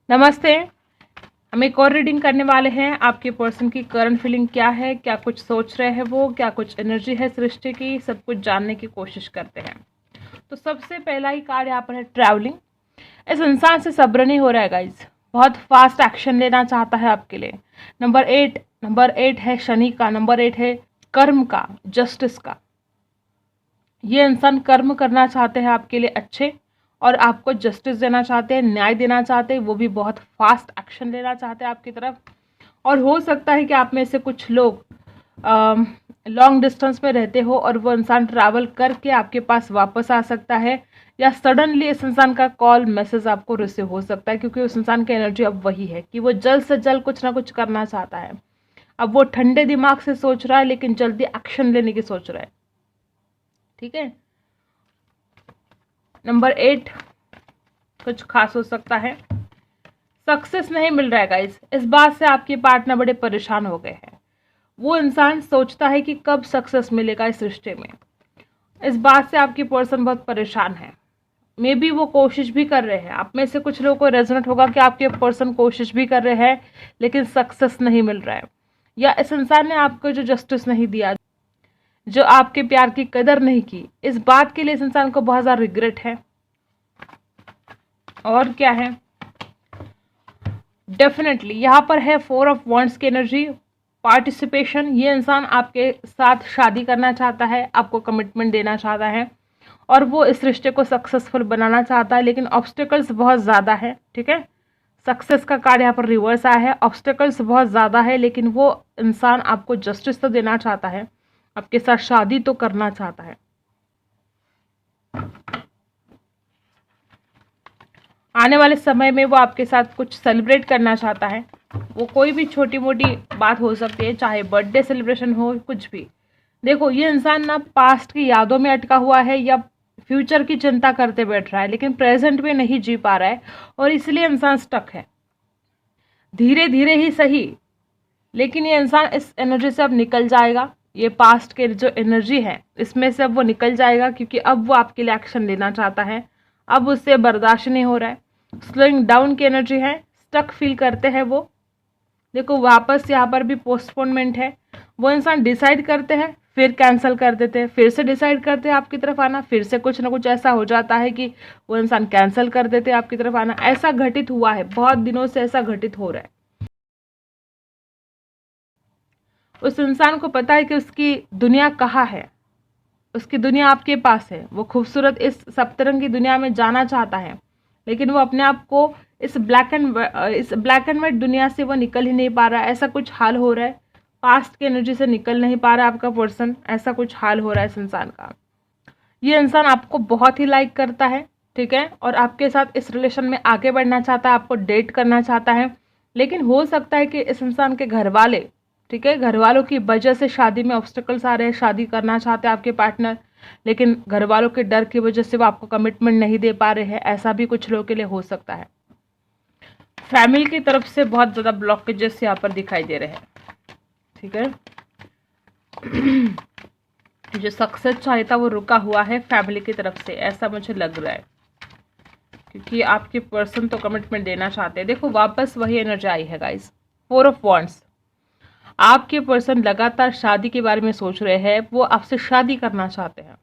नमस्ते। हम एक और रीडिंग करने वाले हैं। आपके पर्सन की करंट फीलिंग क्या है, क्या कुछ सोच रहे हैं वो, क्या कुछ एनर्जी है सृष्टि की, सब कुछ जानने की कोशिश करते हैं। तो सबसे पहला ही कार्ड यहाँ पर है ट्रैवलिंग। इस इंसान से सब्र नहीं हो रहा है गाइज, बहुत फास्ट एक्शन लेना चाहता है आपके लिए। नंबर 8 है शनि का, नंबर 8 है कर्म का, जस्टिस का। ये इंसान कर्म करना चाहते हैं आपके लिए अच्छे, और आपको जस्टिस देना चाहते हैं, न्याय देना चाहते हैं, वो भी बहुत फास्ट एक्शन लेना चाहते हैं आपकी तरफ। और हो सकता है कि आप में से कुछ लोग लॉन्ग डिस्टेंस में रहते हो और वो इंसान ट्रैवल करके आपके पास वापस आ सकता है, या सडनली इस इंसान का कॉल मैसेज आपको रिसीव हो सकता है, क्योंकि उस इंसान की एनर्जी अब वही है कि वो जल्द से जल्द कुछ ना कुछ करना चाहता है। अब वो ठंडे दिमाग से सोच रहा है, लेकिन जल्दी एक्शन लेने की सोच रहा है। ठीक है। नंबर 8 कुछ खास हो सकता है। सक्सेस नहीं मिल रहा है गाइस, इस बात से आपके पार्टनर बड़े परेशान हो गए हैं। वो इंसान सोचता है कि कब सक्सेस मिलेगा इस रिश्ते में। इस बात से आपकी पर्सन बहुत परेशान है। मे बी वो कोशिश भी कर रहे हैं। आप में से कुछ लोगों को रेजोनेट होगा कि आपके पर्सन कोशिश भी कर रहे हैं, लेकिन सक्सेस नहीं मिल रहा है, या इस इंसान ने आपको जो जस्टिस नहीं दिया, जो आपके प्यार की कदर नहीं की, इस बात के लिए इस इंसान को बहुत ज़्यादा रिग्रेट है। और क्या है, डेफिनेटली यहाँ पर है 4 ऑफ वॉन्ड्स की एनर्जी, पार्टिसिपेशन। ये इंसान आपके साथ शादी करना चाहता है, आपको कमिटमेंट देना चाहता है, और वो इस रिश्ते को सक्सेसफुल बनाना चाहता है, लेकिन ऑब्स्टिकल्स बहुत ज़्यादा है। ठीक है। सक्सेस का कार्ड यहाँ पर रिवर्स आया है, ऑब्स्टिकल्स बहुत ज़्यादा है, लेकिन वो इंसान आपको जस्टिस तो देना चाहता है, आपके साथ शादी तो करना चाहता है। आने वाले समय में वो आपके साथ कुछ सेलिब्रेट करना चाहता है। वो कोई भी छोटी मोटी बात हो सकती है, चाहे बर्थडे सेलिब्रेशन हो, कुछ भी। देखो, ये इंसान ना पास्ट की यादों में अटका हुआ है, या फ्यूचर की चिंता करते बैठ रहा है, लेकिन प्रेजेंट में नहीं जी पा रहा है, और इसलिए इंसान स्टक है। धीरे धीरे ही सही, लेकिन ये इंसान इस एनर्जी से अब निकल जाएगा। ये पास्ट के जो एनर्जी है इसमें से अब वो निकल जाएगा, क्योंकि अब वो आपके लिए एक्शन लेना चाहता है। अब उससे बर्दाश्त नहीं हो रहा है। स्लोइंग डाउन की एनर्जी है, स्टक फील करते हैं वो। देखो, वापस यहाँ पर भी पोस्टपोनमेंट है। वो इंसान डिसाइड करते हैं, फिर कैंसिल कर देते हैं, फिर से डिसाइड करते हैं आपकी तरफ आना, फिर से कुछ ना कुछ ऐसा हो जाता है कि वो इंसान कैंसिल कर देते हैं आपकी तरफ आना। ऐसा घटित हुआ है, बहुत दिनों से ऐसा घटित हो रहा है। उस इंसान को पता है कि उसकी दुनिया कहाँ है, उसकी दुनिया आपके पास है। वो खूबसूरत इस सप्तरंग की दुनिया में जाना चाहता है, लेकिन वो अपने आप को इस ब्लैक एंड वाइट दुनिया से वो निकल ही नहीं पा रहा है। ऐसा कुछ हाल हो रहा है, पास्ट की एनर्जी से निकल नहीं पा रहा है आपका पर्सन। ऐसा कुछ हाल हो रहा है इस इंसान का। ये इंसान आपको बहुत ही लाइक करता है, ठीक है, और आपके साथ इस रिलेशन में आगे बढ़ना चाहता है, आपको डेट करना चाहता है। लेकिन हो सकता है कि इस इंसान के घर वाले, ठीक है, घर वालों की वजह से शादी में ऑब्स्टिकल्स आ रहे हैं। शादी करना चाहते हैं आपके पार्टनर, लेकिन घर वालों के डर की वजह से वो आपको कमिटमेंट नहीं दे पा रहे हैं। ऐसा भी कुछ लोगों के लिए हो सकता है। फैमिली की तरफ से बहुत ज़्यादा ब्लॉकेजेस यहाँ पर दिखाई दे रहे हैं। ठीक है। जो सक्सेस चाहिए था वो रुका हुआ है फैमिली की तरफ से, ऐसा मुझे लग रहा है, क्योंकि आपके पर्सन तो कमिटमेंट देना चाहते हैं। देखो, वापस वही एनर्जी आई है गाइस, 4 ऑफ वॉन्ड्स। आपके पर्सन लगातार शादी के बारे में सोच रहे हैं, वो आपसे शादी करना चाहते हैं,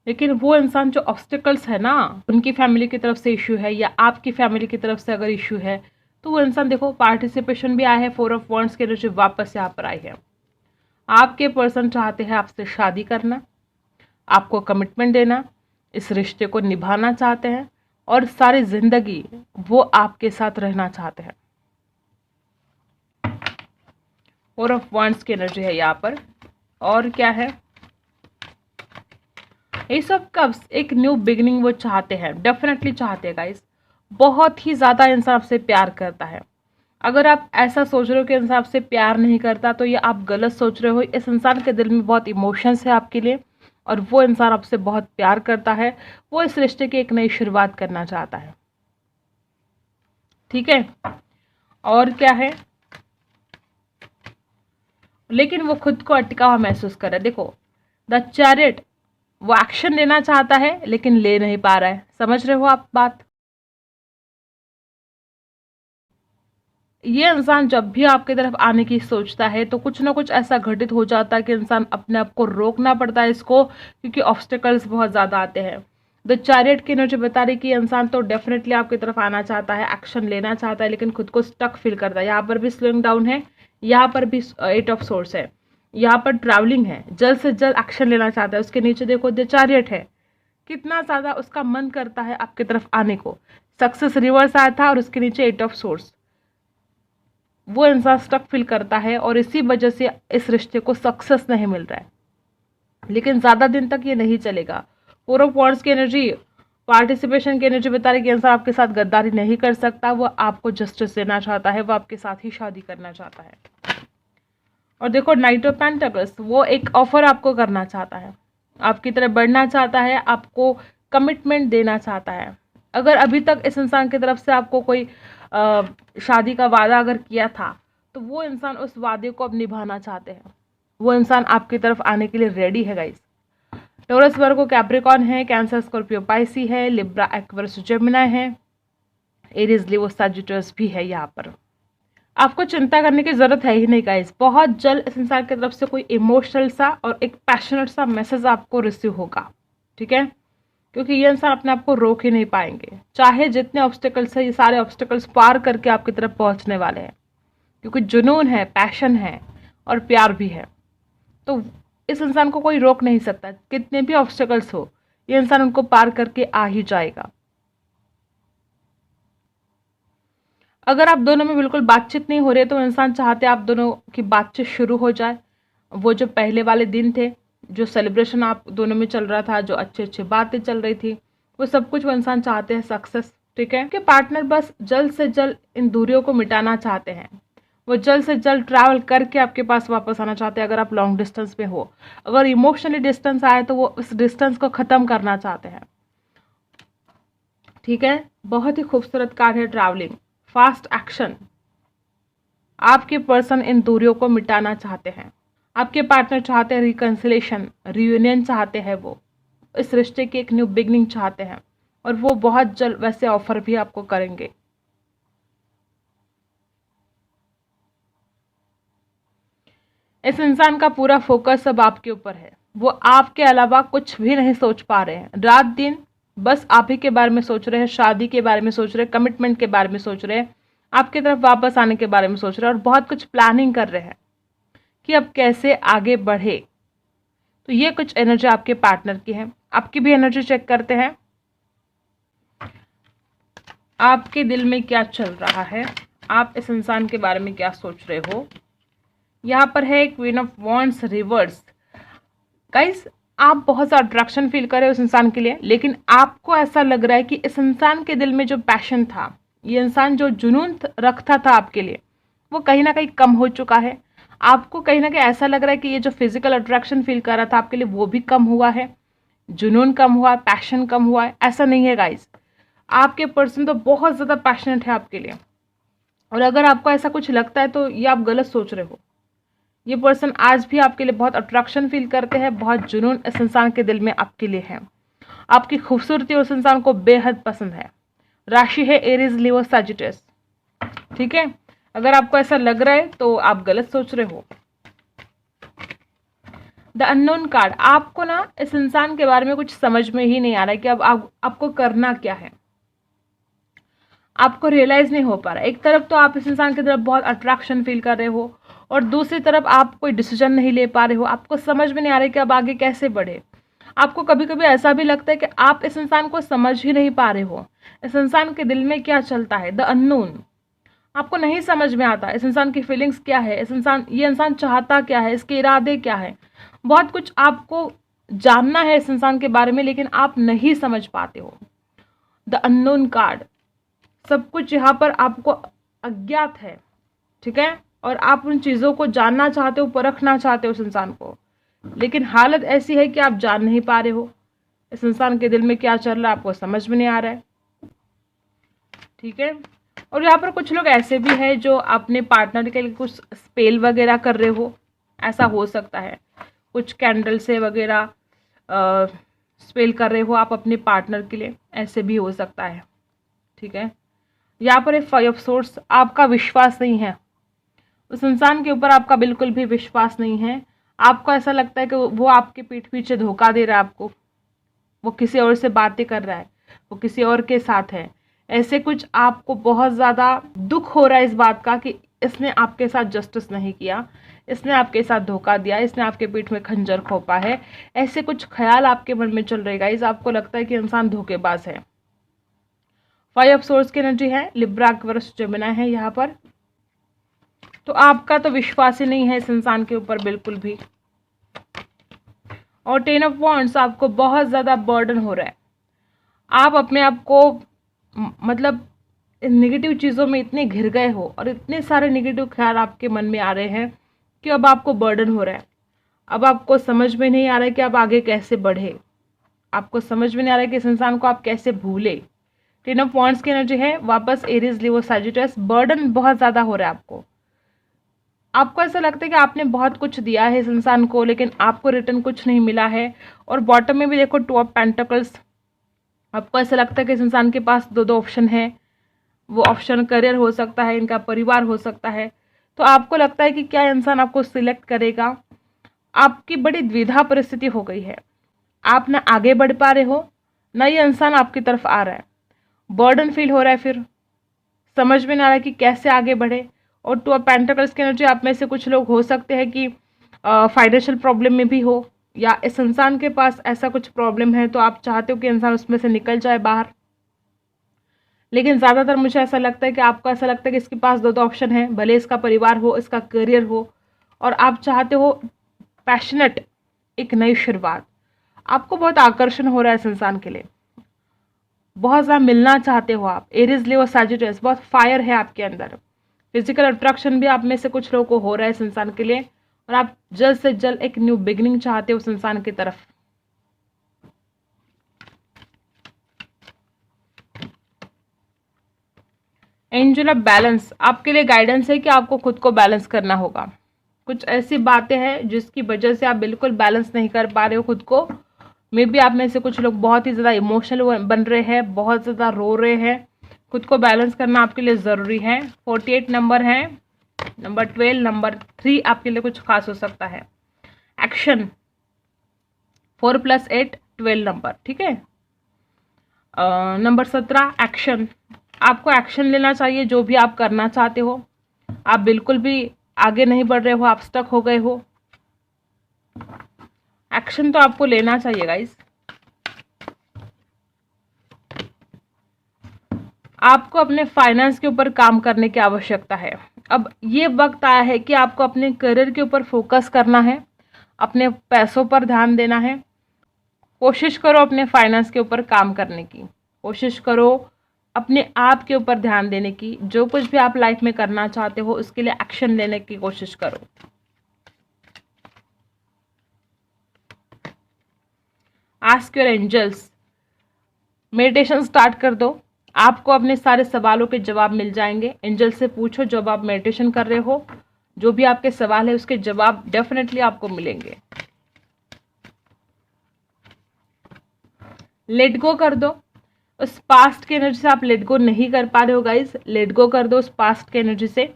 लेकिन वो इंसान जो ऑब्स्टिकल्स है ना, उनकी फैमिली की तरफ से इशू है, या आपकी फैमिली की तरफ से अगर इशू है, तो वो इंसान, देखो, पार्टिसिपेशन भी आया है, 4 ऑफ वॉन्ड्स की एनर्जी वापस यहाँ पर आई है। आपके पर्सन चाहते हैं आपसे शादी करना, आपको कमिटमेंट देना, इस रिश्ते को निभाना चाहते हैं, और सारी जिंदगी वो आपके साथ रहना चाहते हैं। 4 ऑफ वॉन्ड्स की एनर्जी है यहाँ पर। और क्या है, एस ऑफ कप्स, एक न्यू बिगिनिंग वो चाहते हैं, डेफिनेटली चाहते हैं गाइस। बहुत ही ज़्यादा इंसान आपसे प्यार करता है। अगर आप ऐसा सोच रहे हो कि इंसान आपसे प्यार नहीं करता, तो ये आप गलत सोच रहे हो। इस इंसान के दिल में बहुत इमोशंस है आपके लिए, और वो इंसान आपसे बहुत प्यार करता है। वो इस रिश्ते की एक नई शुरुआत करना चाहता है। ठीक है। और क्या है, लेकिन वो खुद को अटका हुआ महसूस कर रहा है। देखो, द चैरिट, वो एक्शन लेना चाहता है लेकिन ले नहीं पा रहा है। समझ रहे हो आप बात? ये इंसान जब भी आपकी तरफ आने की सोचता है तो कुछ ना कुछ ऐसा घटित हो जाता है कि इंसान अपने आप को रोकना पड़ता है इसको, क्योंकि ऑब्स्टिकल्स बहुत ज़्यादा आते हैं। द चैरियट की एनर्जी बता रही कि इंसान तो डेफिनेटली आपकी तरफ आना चाहता है, एक्शन लेना चाहता है, लेकिन खुद को स्टक फील करता है। यहाँ पर भी स्लोइंग डाउन है, यहाँ पर भी 8 ऑफ सोर्स है, यहाँ पर ट्रैवलिंग है, जल्द से जल्द एक्शन लेना चाहता है। उसके नीचे देखो द चैरियट है, कितना ज़्यादा उसका मन करता है आपकी तरफ आने को। सक्सेस रिवर्स आया था और उसके नीचे 8 ऑफ सोर्स। वो इंसान स्टक फील करता है और इसी वजह से इस रिश्ते को सक्सेस नहीं मिल रहा है, लेकिन ज़्यादा दिन तक ये नहीं चलेगा। 4 ऑफ वॉन्ड्स की एनर्जी, पार्टिसिपेशन की एनर्जी बता रही कि इंसान आपके साथ गद्दारी नहीं कर सकता, वो आपको जस्टिस देना चाहता है, वो आपके साथ ही शादी करना चाहता है। और देखो नाइट ऑफ पेंटिकल्स, वो एक ऑफर आपको करना चाहता है, आपकी तरफ बढ़ना चाहता है, आपको कमिटमेंट देना चाहता है। अगर अभी तक इस इंसान की तरफ से आपको कोई शादी का वादा अगर किया था तो वो इंसान उस वादे को अब निभाना चाहते हैं। वो इंसान आपकी तरफ आने के लिए रेडी है गाइस। टॉरस, वर्गो, कैप्रिकॉर्न है, कैंसर, स्कॉर्पियो, पाइसी है, लिब्रा, एक्वेरियस, जेमिनी है, एरीज, लियो, सजिटस भी है। यहाँ पर आपको चिंता करने की जरूरत है ही नहीं गाइस। बहुत जल्द इस इंसान की तरफ से कोई इमोशनल सा और एक पैशनेट सा मैसेज आपको रिसीव होगा, ठीक है, क्योंकि ये इंसान अपने आप को रोक ही नहीं पाएंगे। चाहे जितने ऑब्स्टिकल्स है, ये सारे ऑब्स्टिकल्स पार करके आपकी तरफ पहुंचने वाले हैं, क्योंकि जुनून है, पैशन है और प्यार भी है। तो इस इंसान को कोई रोक नहीं सकता, कितने भी ऑब्स्टिकल्स हो ये इंसान उनको पार करके आ ही जाएगा। अगर आप दोनों में बिल्कुल बातचीत नहीं हो रही है तो इंसान चाहते आप दोनों की बातचीत शुरू हो जाए। वो जो पहले वाले दिन थे, जो सेलिब्रेशन आप दोनों में चल रहा था, जो अच्छी अच्छी बातें चल रही थी, वो सब कुछ वो इंसान चाहते हैं सक्सेस, ठीक है। कि पार्टनर बस जल्द से जल्द इन दूरियों को मिटाना चाहते हैं। वो जल्द से जल्द ट्रैवल करके आपके पास वापस आना चाहते हैं। अगर आप लॉन्ग डिस्टेंस में हो, अगर इमोशनली डिस्टेंस आए तो वो इस डिस्टेंस को ख़त्म करना चाहते हैं, ठीक है। बहुत ही खूबसूरत कार्ड है ट्रैवलिंग, फास्ट एक्शन। आपके पर्सन इन दूरियों को मिटाना चाहते हैं। आपके पार्टनर चाहते हैं रिकन्सिलेशन, रियूनियन चाहते हैं, वो इस रिश्ते की एक न्यू बिगनिंग चाहते हैं, और वो बहुत जल्द वैसे ऑफर भी आपको करेंगे। इस इंसान का पूरा फोकस अब आपके ऊपर है। वो आपके अलावा कुछ भी नहीं सोच पा रहे हैं। रात दिन बस आप ही के बारे में सोच रहे हैं, शादी के बारे में सोच रहे हैं, कमिटमेंट के बारे में सोच रहे हैं, आपकी तरफ वापस आने के बारे में सोच रहे हैं, और बहुत कुछ प्लानिंग कर रहे हैं कि अब कैसे आगे बढ़े। तो ये कुछ एनर्जी आपके पार्टनर की है। आपकी भी एनर्जी चेक करते हैं। आपके दिल में क्या चल रहा है, आप इस इंसान के बारे में क्या सोच रहे हो। यहाँ पर है queen of wands reverse. Guys, आप बहुत सा अट्रैक्शन फील कर रहे हो उस इंसान के लिए, लेकिन आपको ऐसा लग रहा है कि इस इंसान के दिल में जो पैशन था, ये इंसान जो जुनून रखता था आपके लिए, वो कहीं ना कहीं कम हो चुका है। आपको कहीं ना कहीं ऐसा लग रहा है कि ये जो फिजिकल अट्रैक्शन फील कर रहा था आपके लिए, वो भी कम हुआ है, जुनून कम हुआ है, पैशन कम हुआ है। ऐसा नहीं है गाइस, आपके पर्सन तो बहुत ज़्यादा पैशनेट है आपके लिए, और अगर आपको ऐसा कुछ लगता है तो ये आप गलत सोच रहे हो। ये पर्सन आज भी आपके लिए बहुत अट्रैक्शन फील करते हैं, बहुत जुनून इस इंसान के दिल में आपके लिए है। आपकी खूबसूरती उस इंसान को बेहद पसंद है। राशि है एरीज, लियो, सजिटस, ठीक है। अगर आपको ऐसा लग रहा है तो आप गलत सोच रहे हो। द अननोन कार्ड, आपको ना इस इंसान के बारे में कुछ समझ में ही नहीं आ रहा है कि अब आपको करना क्या है। आपको रियलाइज नहीं हो पा रहा। एक तरफ तो आप इस इंसान की तरफ बहुत अट्रैक्शन फील कर रहे हो, और दूसरी तरफ आप कोई डिसीजन नहीं ले पा रहे हो। आपको समझ में नहीं आ रहा है कि अब आगे कैसे बढ़े। आपको कभी कभी ऐसा भी लगता है कि आप इस इंसान को समझ ही नहीं पा रहे हो। इस इंसान के दिल में क्या चलता है, द अननोन, आपको नहीं समझ में आता। इस इंसान की फीलिंग्स क्या है, ये इंसान चाहता क्या है, इसके इरादे क्या है। बहुत कुछ आपको जानना है इस इंसान के बारे में, लेकिन आप नहीं समझ पाते हो। द अननोन कार्ड, सब कुछ यहाँ पर आपको अज्ञात है, ठीक है, और आप उन चीज़ों को जानना चाहते हो, परखना चाहते हो उस इंसान को, लेकिन हालत ऐसी है कि आप जान नहीं पा रहे हो इस इंसान के दिल में क्या चल रहा है, आपको समझ में नहीं आ रहा है, ठीक है। और यहाँ पर कुछ लोग ऐसे भी हैं जो अपने पार्टनर के लिए कुछ स्पेल वगैरह कर रहे हो, ऐसा हो सकता है। कुछ कैंडल से वगैरह स्पेल कर रहे हो आप अपने पार्टनर के लिए, ऐसे भी हो सकता है, ठीक है। यहाँ पर है 5 ऑफ सोर्ड्स, आपका विश्वास नहीं है उस इंसान के ऊपर, आपका बिल्कुल भी विश्वास नहीं है। आपको ऐसा लगता है कि वो आपके पीठ पीछे धोखा दे रहा है आपको, वो किसी और से बातें कर रहा है, वो किसी और के साथ है। ऐसे कुछ आपको बहुत ज़्यादा दुख हो रहा है इस बात का कि इसने आपके साथ जस्टिस नहीं किया, इसने आपके साथ धोखा दिया, इसने आपके पीठ में खंजर खोपा है। ऐसे कुछ ख्याल आपके मन में चल रहे गाइस, आपको लगता है कि इंसान धोखेबाज है। 5 ऑफ सोर्ड्स की एनर्जी है, लिब्रा एक्वेरियस जेमिनी है यहाँ पर। तो आपका तो विश्वास ही नहीं है इस इंसान के ऊपर बिल्कुल भी। और 10 ऑफ वॉन्ड्स, आपको बहुत ज़्यादा बर्डन हो रहा है। आप अपने आप को मतलब नेगेटिव चीज़ों में इतने घिर गए हो और इतने सारे नेगेटिव ख्याल आपके मन में आ रहे हैं कि अब आपको बर्डन हो रहा है। अब आपको समझ में नहीं आ रहा है कि आप आगे कैसे बढ़े, आपको समझ में नहीं आ रहा है कि इस इंसान को आप कैसे भूले। 10 ऑफ वॉन्ड्स की एनर्जी है, वापस एरीज, लियो, सैजिटस। बर्डन बहुत ज़्यादा हो रहा है आपको ऐसा लगता है कि आपने बहुत कुछ दिया है इस इंसान को, लेकिन आपको रिटर्न कुछ नहीं मिला है। और बॉटम में भी देखो 2 ऑफ पेंटिकल्स, आपको ऐसा लगता है कि इस इंसान के पास दो ऑप्शन है। वो ऑप्शन करियर हो सकता है, इनका परिवार हो सकता है। तो आपको लगता है कि क्या इंसान आपको सिलेक्ट करेगा। आपकी बड़ी द्विधा परिस्थिति हो गई है, आप ना आगे बढ़ पा रहे हो, ना ये इंसान आपकी तरफ आ रहा है। बर्डन फील हो रहा है, फिर समझ में ना आ रहा है कि कैसे आगे बढ़े। और 2 ऑफ पेंटिकल्स की एनर्जी, आप में से कुछ लोग हो सकते हैं कि फाइनेंशियल प्रॉब्लम में भी हो, या इस इंसान के पास ऐसा कुछ प्रॉब्लम है तो आप चाहते हो कि इंसान उसमें से निकल जाए बाहर। लेकिन ज़्यादातर मुझे ऐसा लगता है कि आपको ऐसा लगता है कि इसके पास दो ऑप्शन है, भले इसका परिवार हो, इसका करियर हो, और आप चाहते हो पैशनेट एक नई शुरुआत। आपको बहुत आकर्षण हो रहा है इस इंसान के लिए, बहुत ज़्यादा मिलना चाहते हो आप। एरीज, लियो, सैजिटस, बहुत फायर है आपके अंदर। फिजिकल अट्रैक्शन भी आप में से कुछ लोगों को हो रहा है इस इंसान के लिए, और आप जल्द से जल्द एक न्यू बिगिनिंग चाहते हो उस इंसान की तरफ। एंजल ऑफ बैलेंस, आपके लिए गाइडेंस है कि आपको खुद को बैलेंस करना होगा। कुछ ऐसी बातें हैं जिसकी वजह से आप बिल्कुल बैलेंस नहीं कर पा रहे हो खुद को। मे बी आप में से कुछ लोग बहुत ही ज़्यादा इमोशनल बन रहे हैं, बहुत ज़्यादा रो रहे हैं। खुद को बैलेंस करना आपके लिए ज़रूरी है। 48 नंबर है, नंबर 12, नंबर 3 आपके लिए कुछ खास हो सकता है। एक्शन 4 + 8 12 नंबर, ठीक है। नंबर 17 एक्शन, आपको एक्शन लेना चाहिए जो भी आप करना चाहते हो। आप बिल्कुल भी आगे नहीं बढ़ रहे हो, आप स्टक हो गए हो। एक्शन तो आपको लेना चाहिए गाइस। आपको अपने फाइनेंस के ऊपर काम करने की आवश्यकता है। अब ये वक्त आया है कि आपको अपने करियर के ऊपर फोकस करना है, अपने पैसों पर ध्यान देना है। कोशिश करो अपने फाइनेंस के ऊपर काम करने की, कोशिश करो अपने आप के ऊपर ध्यान देने की। जो कुछ भी आप लाइफ में करना चाहते हो उसके लिए एक्शन लेने की कोशिश करो। Ask your angels, meditation start कर दो, आपको अपने सारे सवालों के जवाब मिल जाएंगे। एंजल से पूछो जब आप मेडिटेशन कर रहे हो, जो भी आपके सवाल है उसके जवाब डेफिनेटली आपको मिलेंगे। लेट गो कर दो उस पास्ट की एनर्जी से, आप लेट गो नहीं कर पा रहे हो गाइस, लेट गो कर दो उस पास्ट की एनर्जी से।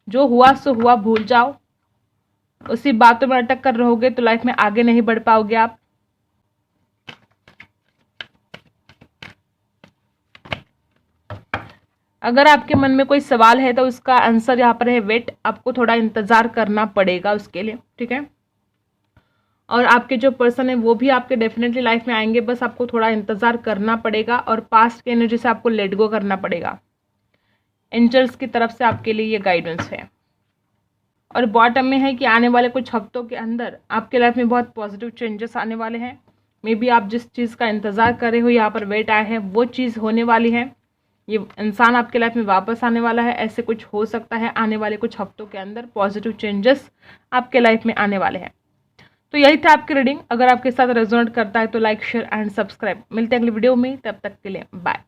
जो हुआ सो हुआ, भूल जाओ। उसी बातों में अटक कर रहोगे तो लाइफ में आगे नहीं बढ़ पाओगे आप। अगर आपके मन में कोई सवाल है तो उसका आंसर यहाँ पर है वेट, आपको थोड़ा इंतजार करना पड़ेगा उसके लिए, ठीक है। और आपके जो पर्सन है वो भी आपके डेफिनेटली लाइफ में आएंगे, बस आपको थोड़ा इंतजार करना पड़ेगा और पास्ट की एनर्जी से आपको लेट गो करना पड़ेगा। एंजल्स की तरफ से आपके लिए ये गाइडेंस है। और बॉटम में है कि आने वाले कुछ हफ्तों के अंदर आपके लाइफ में बहुत पॉजिटिव चेंजेस आने वाले हैं। मे बी आप जिस चीज़ का इंतज़ार कर रहे हो, यहाँ पर वेट आए हैं, वो चीज़ होने वाली है। ये इंसान आपके लाइफ में वापस आने वाला है। ऐसे कुछ हो सकता है आने वाले कुछ हफ्तों के अंदर पॉजिटिव चेंजेस आपके लाइफ में आने वाले हैं। तो यही था आपकी रीडिंग। अगर आपके साथ रेजोनेट करता है तो लाइक, शेयर एंड सब्सक्राइब। मिलते हैं अगली वीडियो में, तब तक के लिए बाय।